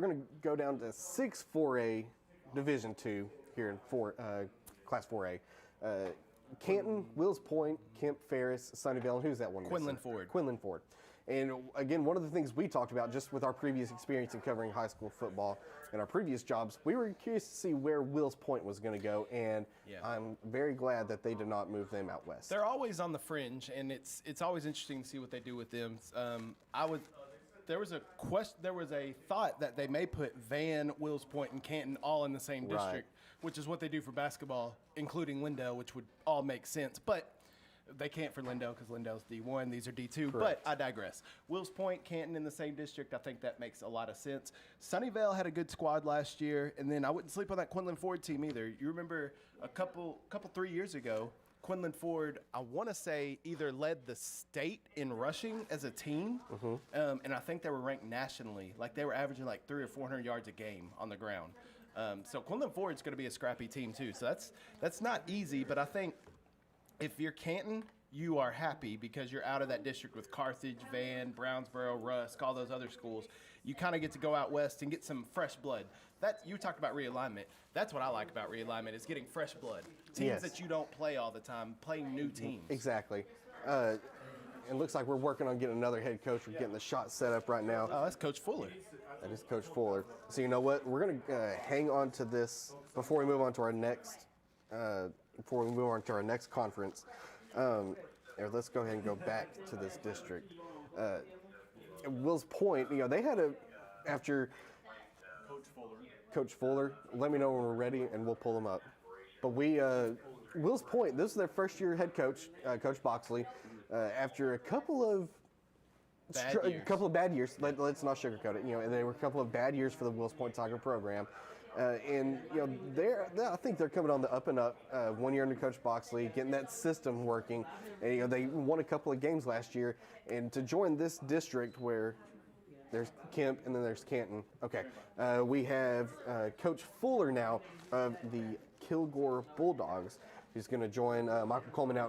we're going to go down to 6 4A Division II here in Class 4A. Canton, Wills Point, Kemp, Ferris, Sunnyvale, and who's that one? Quinlan Ford. Quinlan Ford. And again, one of the things we talked about just with our previous experience in covering high school football and our previous jobs, we were curious to see where Wills Point was going to go, and I'm very glad that they did not move them out west. They're always on the fringe, and it's always interesting to see what they do with them. There was a thought that they may put Van, Wills Point, and Canton all in the same district, which is what they do for basketball, including Lindale, which would all make sense. But they can't for Lindale because Lindale's D1. These are D2. Correct. But I digress. Wills Point, Canton in the same district. I think that makes a lot of sense. Sunnyvale had a good squad last year, and then I wouldn't sleep on that Quinlan Ford team either. You remember a couple 3 years ago, Quinlan Ford, I want to say, either led the state in rushing as a team, and I think they were ranked nationally. Like, they were averaging like 300 or 400 yards a game on the ground. So Quinlan Ford's going to be a scrappy team too. So that's not easy, but I think if you're Canton, you are happy because you're out of that district with Carthage, Van, Brownsboro, Rusk, all those other schools. You kind of get to go out west and get some fresh blood. You talked about realignment. That's what I like about realignment is getting fresh blood. Teams that you don't play all the time, playing new teams. Exactly. It looks like we're working on getting another head coach. We're getting the shot set up right now. Oh, that's Coach Fuller. That is Coach Fuller. So you know what? We're going to hang on to this before we move on to our next conference. Let's go ahead and go back to this district. Wills Point, they had after Coach Fuller, let me know when we're ready and we'll pull them up. But Wills Point, this is their first year head coach, Coach Boxley, after a couple of bad years. Let's not sugarcoat it. They were a couple of bad years for the Wills Point Tiger program. I think they're coming on the up and up. 1 year under Coach Boxley, getting that system working. And, they won a couple of games last year. And to join this district where there's Kemp and then there's Canton. Okay, we have Coach Fuller now of the Kilgore Bulldogs, who's going to join Michael Coleman out